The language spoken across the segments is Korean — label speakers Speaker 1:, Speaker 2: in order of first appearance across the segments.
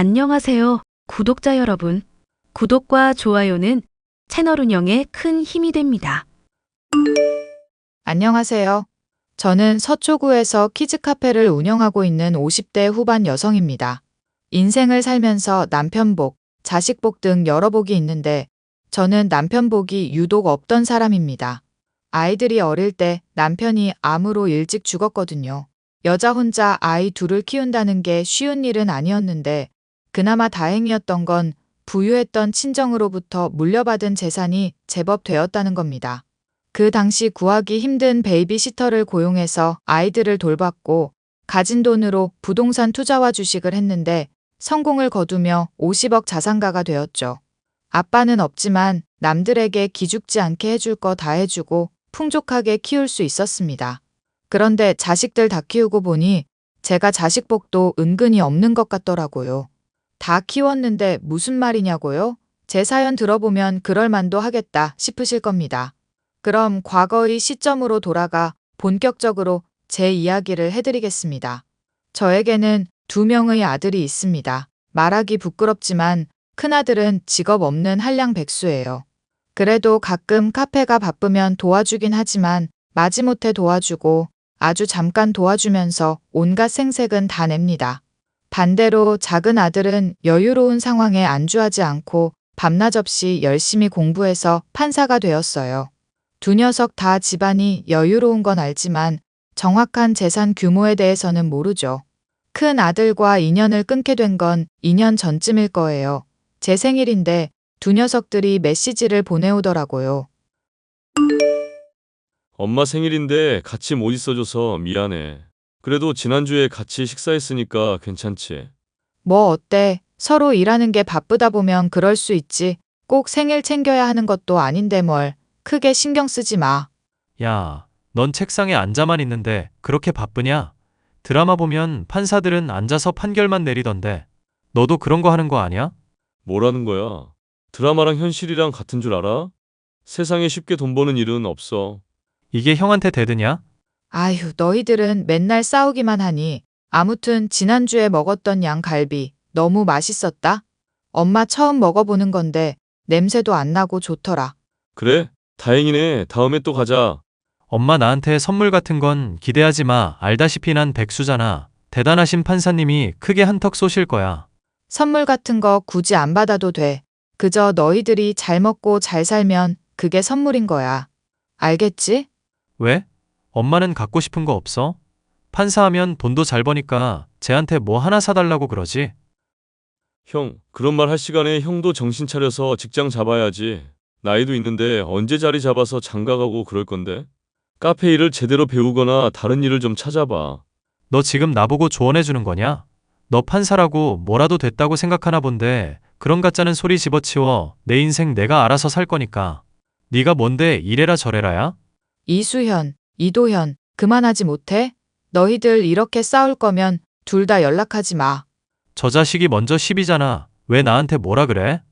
Speaker 1: 안녕하세요, 구독자 여러분. 구독과 좋아요는 채널 운영에 큰 힘이 됩니다.
Speaker 2: 안녕하세요. 저는 서초구에서 키즈 카페를 운영하고 있는 50대 후반 여성입니다. 인생을 살면서 남편복, 자식복 등 여러 복이 있는데 저는 남편복이 유독 없던 사람입니다. 아이들이 어릴 때 남편이 암으로 일찍 죽었거든요. 여자 혼자 아이 둘을 키운다는 게 쉬운 일은 아니었는데 그나마 다행이었던 건 부유했던 친정으로부터 물려받은 재산이 제법 되었다는 겁니다. 그 당시 구하기 힘든 베이비시터를 고용해서 아이들을 돌봤고 가진 돈으로 부동산 투자와 주식을 했는데 성공을 거두며 50억 자산가가 되었죠. 아빠는 없지만 남들에게 기죽지 않게 해줄 거 다 해주고 풍족하게 키울 수 있었습니다. 그런데 자식들 다 키우고 보니 제가 자식복도 은근히 없는 것 같더라고요. 다 키웠는데 무슨 말이냐고요? 제 사연 들어보면 그럴 만도 하겠다 싶으실 겁니다. 그럼 과거의 시점으로 돌아가 본격적으로 제 이야기를 해드리겠습니다. 저에게는 2명의 아들이 있습니다. 말하기 부끄럽지만 큰아들은 직업 없는 한량 백수예요. 그래도 가끔 카페가 바쁘면 도와주긴 하지만 마지못해 도와주고 아주 잠깐 도와주면서 온갖 생색은 다 냅니다. 반대로 작은 아들은 여유로운 상황에 안주하지 않고 밤낮 없이 열심히 공부해서 판사가 되었어요. 두 녀석 다 집안이 여유로운 건 알지만 정확한 재산 규모에 대해서는 모르죠. 큰 아들과 인연을 끊게 된 건 2년 전쯤일 거예요. 제 생일인데 두 녀석들이 메시지를 보내오더라고요.
Speaker 3: 엄마 생일인데 같이 못 있어줘서 미안해. 그래도 지난주에 같이 식사했으니까 괜찮지?
Speaker 2: 뭐 어때? 서로 일하는 게 바쁘다 보면 그럴 수 있지. 꼭 생일 챙겨야 하는 것도 아닌데 뭘. 크게 신경 쓰지 마.
Speaker 4: 야, 넌 책상에 앉아만 있는데 그렇게 바쁘냐? 드라마 보면 판사들은 앉아서 판결만 내리던데. 너도 그런 거 하는 거 아니야?
Speaker 3: 뭐라는 거야? 드라마랑 현실이랑 같은 줄 알아? 세상에 쉽게 돈 버는 일은 없어.
Speaker 4: 이게 형한테 대드냐?
Speaker 2: 아휴, 너희들은 맨날 싸우기만 하니. 아무튼 지난주에 먹었던 양갈비 너무 맛있었다. 엄마 처음 먹어보는 건데 냄새도 안 나고 좋더라.
Speaker 3: 그래? 다행이네. 다음에 또 가자.
Speaker 4: 엄마 나한테 선물 같은 건 기대하지 마. 알다시피 난 백수잖아. 대단하신 판사님이 크게 한턱 쏘실 거야.
Speaker 2: 선물 같은 거 굳이 안 받아도 돼. 그저 너희들이 잘 먹고 잘 살면 그게 선물인 거야. 알겠지?
Speaker 4: 왜? 엄마는 갖고 싶은 거 없어? 판사하면 돈도 잘 버니까 쟤한테 뭐 하나 사달라고 그러지?
Speaker 3: 형, 그런 말 할 시간에 형도 정신 차려서 직장 잡아야지. 나이도 있는데 언제 자리 잡아서 장가 가고 그럴 건데? 카페 일을 제대로 배우거나 다른 일을 좀 찾아봐.
Speaker 4: 너 지금 나보고 조언해 주는 거냐? 너 판사라고 뭐라도 됐다고 생각하나 본데 그런 가짜는 소리 집어치워. 내 인생 내가 알아서 살 거니까. 네가 뭔데 이래라 저래라야?
Speaker 2: 이수현, 이도현, 그만하지 못해? 너희들 이렇게 싸울 거면 둘 다 연락하지 마.
Speaker 4: 저 자식이 먼저 시비잖아. 왜 나한테 뭐라 그래?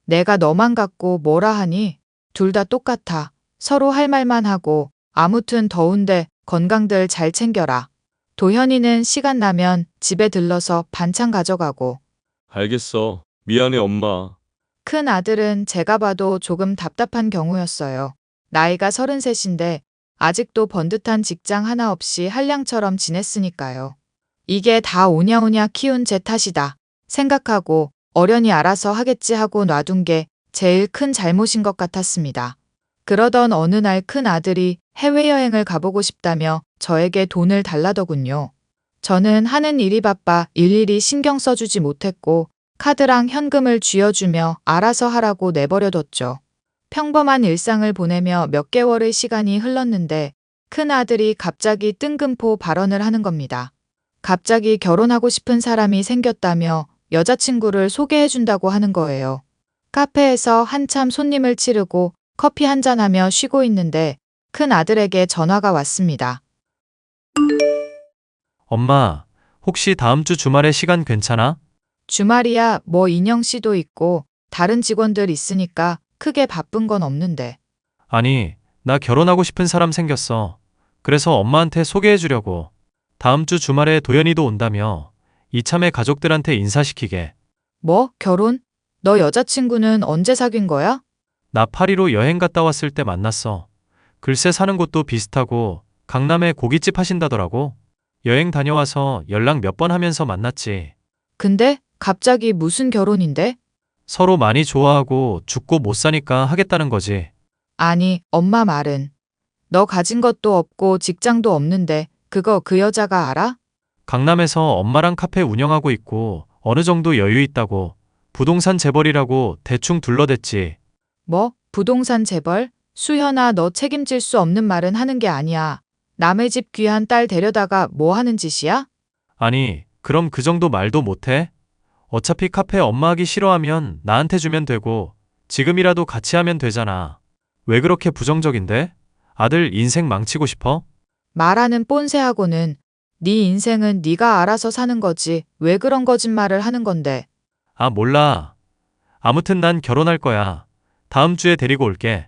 Speaker 2: 내가 너만 갖고 뭐라 하니? 둘 다 똑같아. 서로 할 말만 하고. 아무튼 더운데 건강들 잘 챙겨라. 도현이는 시간 나면 집에 들러서 반찬 가져가고.
Speaker 3: 알겠어. 미안해, 엄마.
Speaker 2: 큰 아들은 제가 봐도 조금 답답한 경우였어요. 나이가 33인데 아직도 번듯한 직장 하나 없이 한량처럼 지냈으니까요. 이게 다 오냐오냐 키운 제 탓이다 생각하고 어련히 알아서 하겠지 하고 놔둔 게 제일 큰 잘못인 것 같았습니다. 그러던 어느 날 큰 아들이 해외여행을 가보고 싶다며 저에게 돈을 달라더군요. 저는 하는 일이 바빠 일일이 신경 써주지 못했고 카드랑 현금을 쥐어주며 알아서 하라고 내버려뒀죠. 평범한 일상을 보내며 몇 개월의 시간이 흘렀는데 큰 아들이 갑자기 뜬금포 발언을 하는 겁니다. 갑자기 결혼하고 싶은 사람이 생겼다며 여자친구를 소개해준다고 하는 거예요. 카페에서 한참 손님을 치르고 커피 한잔하며 쉬고 있는데 큰 아들에게 전화가 왔습니다.
Speaker 4: 엄마, 혹시 다음 주 주말에 시간 괜찮아?
Speaker 2: 주말이야 뭐 인영 씨도 있고 다른 직원들 있으니까 크게 바쁜 건 없는데.
Speaker 4: 아니, 나 결혼하고 싶은 사람 생겼어. 그래서 엄마한테 소개해 주려고. 다음 주 주말에 도연이도 온다며 이참에 가족들한테 인사시키게.
Speaker 2: 뭐? 결혼? 너 여자친구는 언제 사귄 거야?
Speaker 4: 나 파리로 여행 갔다 왔을 때 만났어. 글쎄 사는 곳도 비슷하고 강남에 고깃집 하신다더라고. 여행 다녀와서 연락 몇 번 하면서 만났지.
Speaker 2: 근데 갑자기 무슨 결혼인데?
Speaker 4: 서로 많이 좋아하고 죽고 못 사니까 하겠다는 거지.
Speaker 2: 아니, 엄마 말은. 너 가진 것도 없고 직장도 없는데 그거 그 여자가 알아?
Speaker 4: 강남에서 엄마랑 카페 운영하고 있고 어느 정도 여유 있다고 부동산 재벌이라고 대충 둘러댔지.
Speaker 2: 뭐? 부동산 재벌? 수현아, 너 책임질 수 없는 말은 하는 게 아니야. 남의 집 귀한 딸 데려다가 뭐 하는 짓이야?
Speaker 4: 아니, 그럼 그 정도 말도 못해? 어차피 카페 엄마 하기 싫어하면 나한테 주면 되고 지금이라도 같이 하면 되잖아. 왜 그렇게 부정적인데? 아들 인생 망치고 싶어?
Speaker 2: 말하는 꼰세하고는 네 인생은 네가 알아서 사는 거지. 왜 그런 거짓말을 하는 건데?
Speaker 4: 아, 몰라. 아무튼 난 결혼할 거야. 다음 주에 데리고 올게.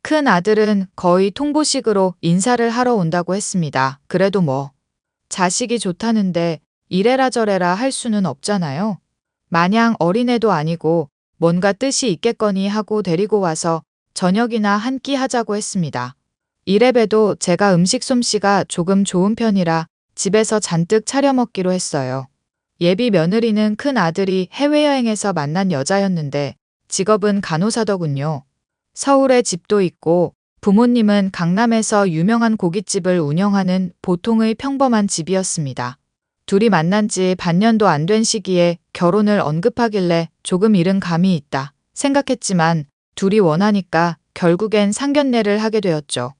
Speaker 2: 큰 아들은 거의 통보식으로 인사를 하러 온다고 했습니다. 그래도 뭐 자식이 좋다는데 이래라 저래라 할 수는 없잖아요. 마냥 어린애도 아니고 뭔가 뜻이 있겠거니 하고 데리고 와서 저녁이나 한 끼 하자고 했습니다. 이래봬도 제가 음식 솜씨가 조금 좋은 편이라 집에서 잔뜩 차려 먹기로 했어요. 예비 며느리는 큰 아들이 해외여행에서 만난 여자였는데 직업은 간호사더군요. 서울에 집도 있고 부모님은 강남에서 유명한 고깃집을 운영하는 보통의 평범한 집이었습니다. 둘이 만난 지 반년도 안 된 시기에 결혼을 언급하길래 조금 이른 감이 있다 생각했지만 둘이 원하니까 결국엔 상견례를 하게 되었죠.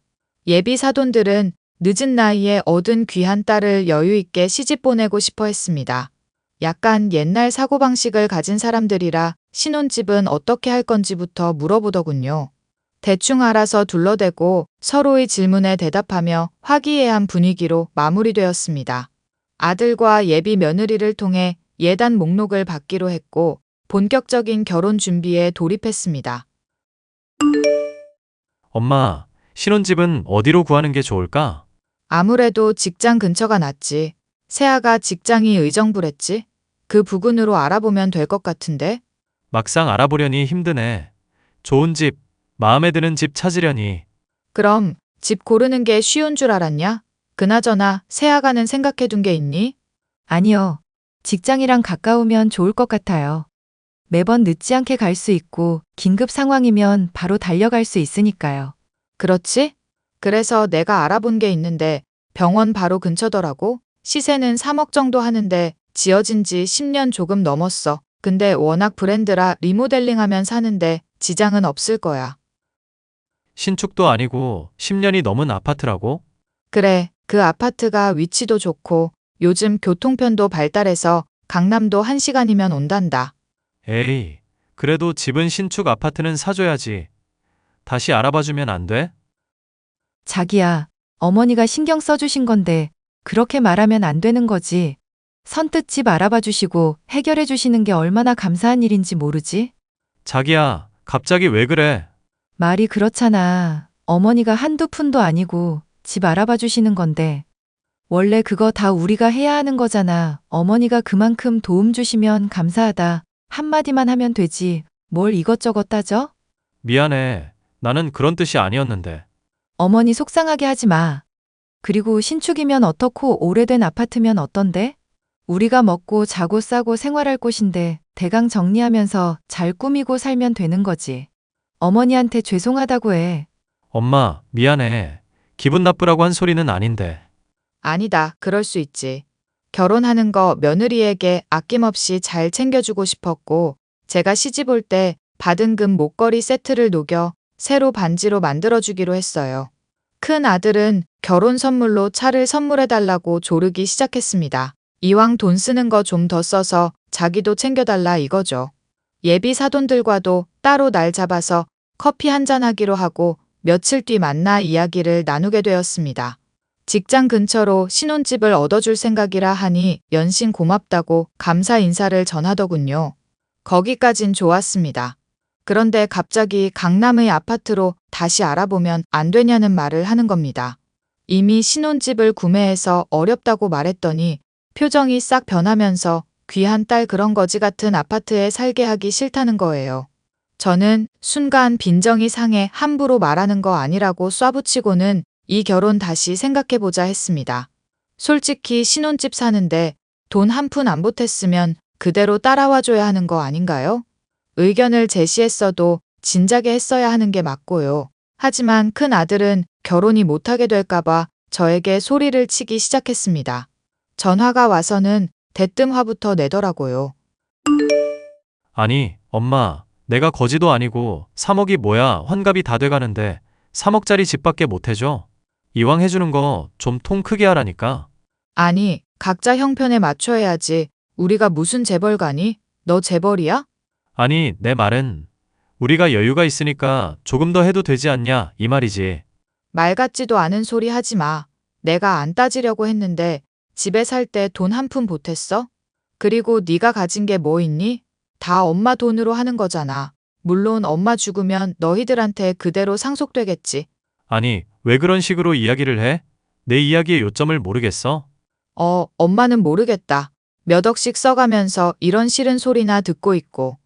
Speaker 2: 예비 사돈들은 늦은 나이에 얻은 귀한 딸을 여유 있게 시집 보내고 싶어 했습니다. 약간 옛날 사고방식을 가진 사람들이라 신혼집은 어떻게 할 건지부터 물어보더군요. 대충 알아서 둘러대고 서로의 질문에 대답하며 화기애애한 분위기로 마무리되었습니다. 아들과 예비 며느리를 통해 예단 목록을 받기로 했고 본격적인 결혼 준비에 돌입했습니다.
Speaker 4: 엄마, 신혼집은 어디로 구하는 게 좋을까?
Speaker 2: 아무래도 직장 근처가 낫지. 세아가 직장이 의정부랬지? 그 부근으로 알아보면 될 것 같은데?
Speaker 4: 막상 알아보려니 힘드네. 좋은 집, 마음에 드는 집 찾으려니.
Speaker 2: 그럼 집 고르는 게 쉬운 줄 알았냐? 그나저나 세아가는 생각해둔 게 있니?
Speaker 1: 아니요. 직장이랑 가까우면 좋을 것 같아요. 매번 늦지 않게 갈 수 있고 긴급 상황이면 바로 달려갈 수 있으니까요.
Speaker 2: 그렇지? 그래서 내가 알아본 게 있는데 병원 바로 근처더라고. 시세는 3억 정도 하는데 지어진 지 10년 조금 넘었어. 근데 워낙 브랜드라 리모델링하면 사는데 지장은 없을 거야.
Speaker 4: 신축도 아니고 10년이 넘은 아파트라고?
Speaker 2: 그래, 그 아파트가 위치도 좋고 요즘 교통편도 발달해서 강남도 1시간이면 온단다.
Speaker 4: 에이, 그래도 집은 신축 아파트는 사줘야지. 다시 알아봐주면 안 돼?
Speaker 1: 자기야, 어머니가 신경 써주신 건데 그렇게 말하면 안 되는 거지. 선뜻 집 알아봐 주시고 해결해 주시는 게 얼마나 감사한 일인지 모르지?
Speaker 4: 자기야, 갑자기 왜 그래?
Speaker 1: 말이 그렇잖아. 어머니가 한두 푼도 아니고 집 알아봐 주시는 건데. 원래 그거 다 우리가 해야 하는 거잖아. 어머니가 그만큼 도움 주시면 감사하다. 한마디만 하면 되지. 뭘 이것저것 따져?
Speaker 4: 미안해. 나는 그런 뜻이 아니었는데.
Speaker 1: 어머니 속상하게 하지 마. 그리고 신축이면 어떻고 오래된 아파트면 어떤데? 우리가 먹고 자고 싸고 생활할 곳인데 대강 정리하면서 잘 꾸미고 살면 되는 거지. 어머니한테 죄송하다고 해.
Speaker 4: 엄마, 미안해. 기분 나쁘라고 한 소리는 아닌데.
Speaker 2: 아니다, 그럴 수 있지. 결혼하는 거 며느리에게 아낌없이 잘 챙겨주고 싶었고 제가 시집 올 때 받은 금 목걸이 세트를 녹여 새로 반지로 만들어주기로 했어요. 큰 아들은 결혼 선물로 차를 선물해달라고 조르기 시작했습니다. 이왕 돈 쓰는 거 좀 더 써서 자기도 챙겨달라 이거죠. 예비 사돈들과도 따로 날 잡아서 커피 한잔 하기로 하고 며칠 뒤 만나 이야기를 나누게 되었습니다. 직장 근처로 신혼집을 얻어줄 생각이라 하니 연신 고맙다고 감사 인사를 전하더군요. 거기까진 좋았습니다. 그런데 갑자기 강남의 아파트로 다시 알아보면 안 되냐는 말을 하는 겁니다. 이미 신혼집을 구매해서 어렵다고 말했더니 표정이 싹 변하면서 귀한 딸 그런 거지 같은 아파트에 살게 하기 싫다는 거예요. 저는 순간 빈정이 상해 함부로 말하는 거 아니라고 쏴붙이고는 이 결혼 다시 생각해보자 했습니다. 솔직히 신혼집 사는데 돈 한 푼 안 보탰으면 그대로 따라와줘야 하는 거 아닌가요? 의견을 제시했어도 진작에 했어야 하는 게 맞고요. 하지만 큰 아들은 결혼이 못하게 될까봐 저에게 소리를 치기 시작했습니다. 전화가 와서는 대뜸 화부터 내더라고요.
Speaker 4: 아니, 엄마, 내가 거지도 아니고 3억이 뭐야 환갑이 다 돼가는데 3억짜리 집밖에 못 해줘? 이왕 해주는 거 좀 통 크게 하라니까.
Speaker 2: 아니, 각자 형편에 맞춰야지. 우리가 무슨 재벌가니? 너 재벌이야?
Speaker 4: 아니, 내 말은 우리가 여유가 있으니까 조금 더 해도 되지 않냐 이 말이지.
Speaker 2: 말 같지도 않은 소리 하지 마. 내가 안 따지려고 했는데 집에 살 때 돈 한 푼 보탰어? 그리고 네가 가진 게 뭐 있니? 다 엄마 돈으로 하는 거잖아. 물론 엄마 죽으면 너희들한테 그대로 상속되겠지.
Speaker 4: 아니, 왜 그런 식으로 이야기를 해? 내 이야기의 요점을 모르겠어?
Speaker 2: 엄마는 모르겠다. 몇 억씩 써가면서 이런 싫은 소리나 듣고 있고.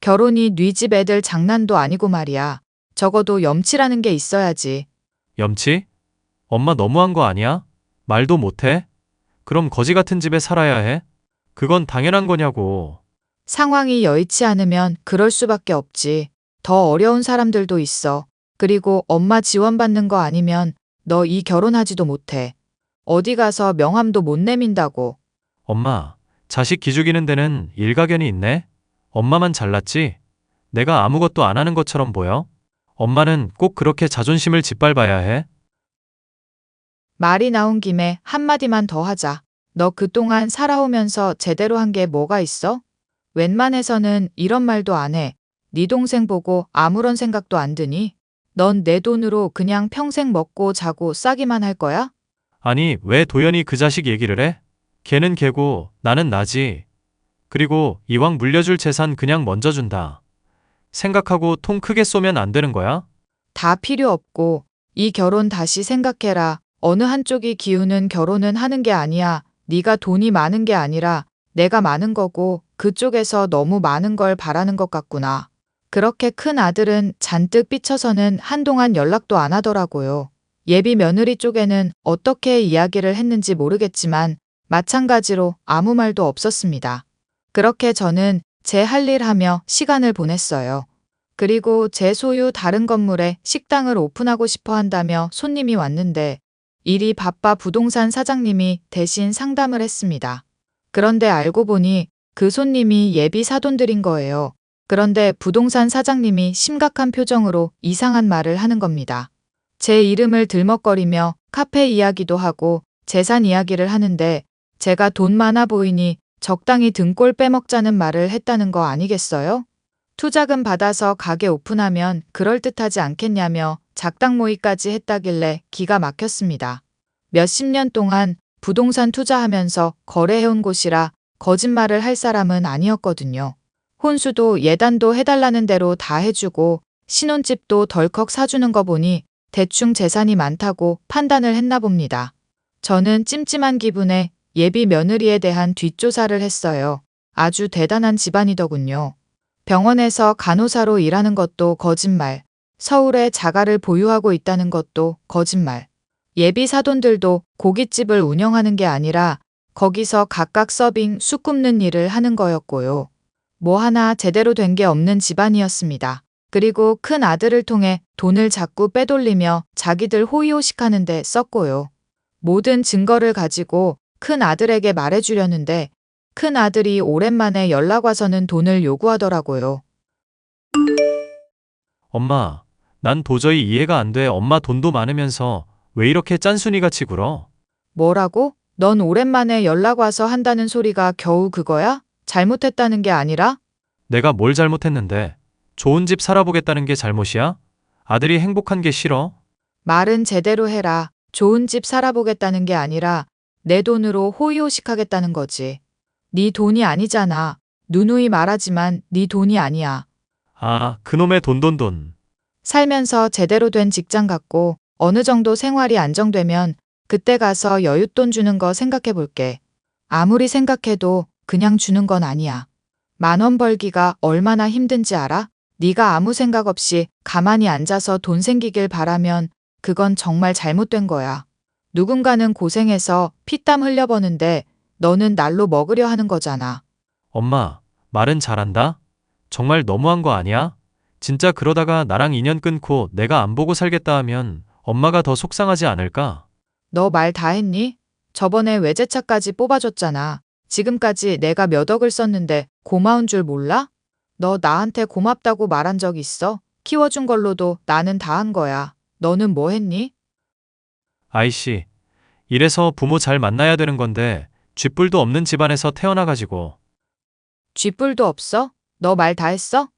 Speaker 2: 결혼이 네 집 애들 장난도 아니고 말이야. 적어도 염치라는 게 있어야지.
Speaker 4: 염치? 엄마 너무한 거 아니야? 말도 못해? 그럼 거지 같은 집에 살아야 해? 그건 당연한 거냐고.
Speaker 2: 상황이 여의치 않으면 그럴 수밖에 없지. 더 어려운 사람들도 있어. 그리고 엄마 지원받는 거 아니면 너 이 결혼하지도 못해. 어디 가서 명함도 못 내민다고.
Speaker 4: 엄마, 자식 기죽이는 데는 일가견이 있네? 엄마만 잘났지? 내가 아무것도 안 하는 것처럼 보여? 엄마는 꼭 그렇게 자존심을 짓밟아야 해?
Speaker 2: 말이 나온 김에 한마디만 더 하자. 너 그동안 살아오면서 제대로 한 게 뭐가 있어? 웬만해서는 이런 말도 안 해. 네 동생 보고 아무런 생각도 안 드니? 넌 내 돈으로 그냥 평생 먹고 자고 싸기만 할 거야?
Speaker 4: 아니, 왜 도연이 그 자식 얘기를 해? 걔는 걔고 나는 나지. 그리고 이왕 물려줄 재산 그냥 먼저 준다. 생각하고 통 크게 쏘면 안 되는 거야?
Speaker 2: 다 필요 없고 이 결혼 다시 생각해라. 어느 한쪽이 기우는 결혼은 하는 게 아니야. 네가 돈이 많은 게 아니라 내가 많은 거고 그쪽에서 너무 많은 걸 바라는 것 같구나. 그렇게 큰 아들은 잔뜩 삐쳐서는 한동안 연락도 안 하더라고요. 예비 며느리 쪽에는 어떻게 이야기를 했는지 모르겠지만 마찬가지로 아무 말도 없었습니다. 그렇게 저는 제 할 일 하며 시간을 보냈어요. 그리고 제 소유 다른 건물에 식당을 오픈하고 싶어 한다며 손님이 왔는데 일이 바빠 부동산 사장님이 대신 상담을 했습니다. 그런데 알고 보니 그 손님이 예비 사돈들인 거예요. 그런데 부동산 사장님이 심각한 표정으로 이상한 말을 하는 겁니다. 제 이름을 들먹거리며 카페 이야기도 하고 재산 이야기를 하는데 제가 돈 많아 보이니 적당히 등골 빼먹자는 말을 했다는 거 아니겠어요? 투자금 받아서 가게 오픈하면 그럴듯하지 않겠냐며 작당 모의까지 했다길래 기가 막혔습니다. 몇십 년 동안 부동산 투자하면서 거래해온 곳이라 거짓말을 할 사람은 아니었거든요. 혼수도 예단도 해달라는 대로 다 해주고 신혼집도 덜컥 사주는 거 보니 대충 재산이 많다고 판단을 했나 봅니다. 저는 찜찜한 기분에 예비 며느리에 대한 뒷조사를 했어요. 아주 대단한 집안이더군요. 병원에서 간호사로 일하는 것도 거짓말, 서울에 자가를 보유하고 있다는 것도 거짓말. 예비 사돈들도 고깃집을 운영하는 게 아니라 거기서 각각 서빙, 쑥 굽는 일을 하는 거였고요. 뭐 하나 제대로 된 게 없는 집안이었습니다. 그리고 큰 아들을 통해 돈을 자꾸 빼돌리며 자기들 호의호식하는 데 썼고요. 모든 증거를 가지고 큰 아들에게 말해주려는데 큰 아들이 오랜만에 연락 와서는 돈을 요구하더라고요.
Speaker 4: 엄마, 난 도저히 이해가 안 돼. 엄마 돈도 많으면서 왜 이렇게 짠순이같이 굴어?
Speaker 2: 뭐라고? 넌 오랜만에 연락 와서 한다는 소리가 겨우 그거야? 잘못했다는 게 아니라?
Speaker 4: 내가 뭘 잘못했는데? 좋은 집 살아보겠다는 게 잘못이야? 아들이 행복한 게 싫어?
Speaker 2: 말은 제대로 해라. 좋은 집 살아보겠다는 게 아니라 내 돈으로 호의호식하겠다는 거지. 네 돈이 아니잖아. 누누이 말하지만 네 돈이 아니야.
Speaker 4: 아, 그놈의 돈.
Speaker 2: 살면서 제대로 된 직장 갖고 어느 정도 생활이 안정되면 그때 가서 여윳돈 주는 거 생각해 볼게. 아무리 생각해도 그냥 주는 건 아니야. 10,000원 벌기가 얼마나 힘든지 알아? 네가 아무 생각 없이 가만히 앉아서 돈 생기길 바라면 그건 정말 잘못된 거야. 누군가는 고생해서 피땀 흘려버는데 너는 날로 먹으려 하는 거잖아.
Speaker 4: 엄마, 말은 잘한다? 정말 너무한 거 아니야? 진짜 그러다가 나랑 인연 끊고 내가 안 보고 살겠다 하면 엄마가 더 속상하지 않을까?
Speaker 2: 너 말 다 했니? 저번에 외제차까지 뽑아줬잖아. 지금까지 내가 몇 억을 썼는데 고마운 줄 몰라? 너 나한테 고맙다고 말한 적 있어? 키워준 걸로도 나는 다 한 거야. 너는 뭐 했니?
Speaker 4: 아이씨, 이래서 부모 잘 만나야 되는 건데 쥐뿔도 없는 집안에서 태어나가지고.
Speaker 2: 쥐뿔도 없어? 너 말 다 했어?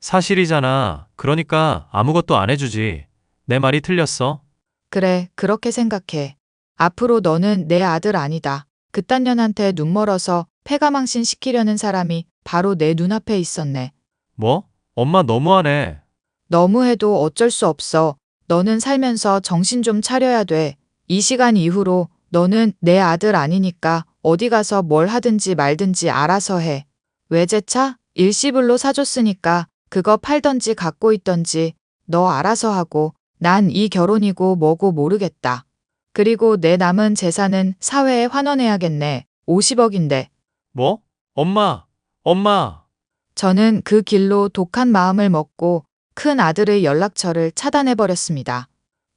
Speaker 4: 사실이잖아. 그러니까 아무것도 안 해주지. 내 말이 틀렸어?
Speaker 2: 그래, 그렇게 생각해. 앞으로 너는 내 아들 아니다. 그딴 년한테 눈 멀어서 패가망신 시키려는 사람이 바로 내 눈앞에 있었네.
Speaker 4: 뭐? 엄마 너무하네.
Speaker 2: 너무해도 어쩔 수 없어. 너는 살면서 정신 좀 차려야 돼. 이 시간 이후로 너는 내 아들 아니니까 어디 가서 뭘 하든지 말든지 알아서 해. 외제차? 일시불로 사줬으니까 그거 팔던지 갖고 있던지 너 알아서 하고 난 이 결혼이고 뭐고 모르겠다. 그리고 내 남은 재산은 사회에 환원해야겠네. 50억인데.
Speaker 4: 뭐? 엄마.
Speaker 2: 저는 그 길로 독한 마음을 먹고 큰 아들의 연락처를 차단해버렸습니다.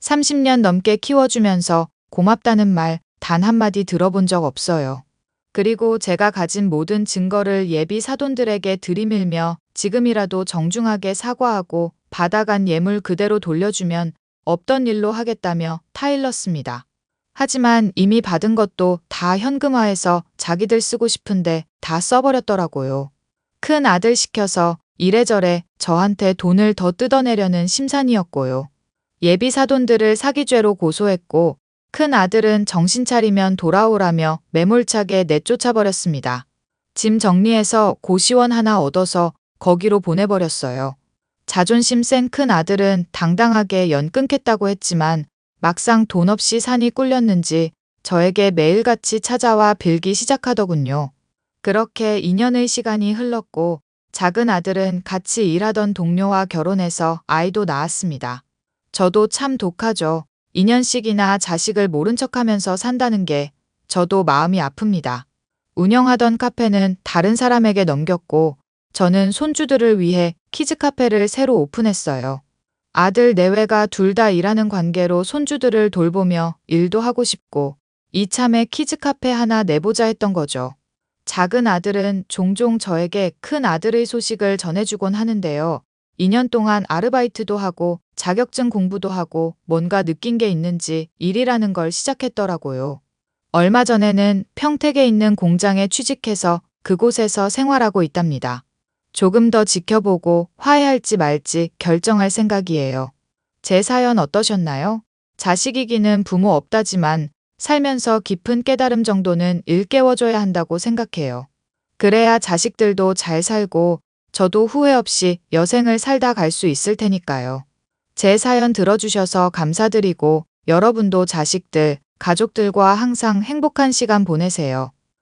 Speaker 2: 30년 넘게 키워주면서 고맙다는 말 단 한마디 들어본 적 없어요. 그리고 제가 가진 모든 증거를 예비 사돈들에게 들이밀며 지금이라도 정중하게 사과하고 받아간 예물 그대로 돌려주면 없던 일로 하겠다며 타일렀습니다. 하지만 이미 받은 것도 다 현금화해서 자기들 쓰고 싶은데 다 써버렸더라고요. 큰 아들 시켜서 이래저래 저한테 돈을 더 뜯어내려는 심산이었고요. 예비 사돈들을 사기죄로 고소했고 큰 아들은 정신 차리면 돌아오라며 매몰차게 내쫓아버렸습니다. 짐 정리해서 고시원 하나 얻어서 거기로 보내버렸어요. 자존심 센 큰 아들은 당당하게 연 끊겠다고 했지만 막상 돈 없이 산이 꿀렸는지 저에게 매일같이 찾아와 빌기 시작하더군요. 그렇게 2년의 시간이 흘렀고 작은 아들은 같이 일하던 동료와 결혼해서 아이도 낳았습니다. 저도 참 독하죠. 2년씩이나 자식을 모른 척하면서 산다는 게 저도 마음이 아픕니다. 운영하던 카페는 다른 사람에게 넘겼고 저는 손주들을 위해 키즈 카페를 새로 오픈했어요. 아들 내외가 둘 다 일하는 관계로 손주들을 돌보며 일도 하고 싶고 이참에 키즈 카페 하나 내보자 했던 거죠. 작은 아들은 종종 저에게 큰 아들의 소식을 전해주곤 하는데요. 2년 동안 아르바이트도 하고 자격증 공부도 하고 뭔가 느낀 게 있는지 일이라는 걸 시작했더라고요. 얼마 전에는 평택에 있는 공장에 취직해서 그곳에서 생활하고 있답니다. 조금 더 지켜보고 화해할지 말지 결정할 생각이에요. 제 사연 어떠셨나요? 자식이기는 부모 없다지만 살면서 깊은 깨달음 정도는 일깨워줘야 한다고 생각해요. 그래야 자식들도 잘 살고 저도 후회 없이 여생을 살다 갈 수 있을 테니까요. 제 사연 들어주셔서 감사드리고 여러분도 자식들, 가족들과 항상 행복한 시간 보내세요.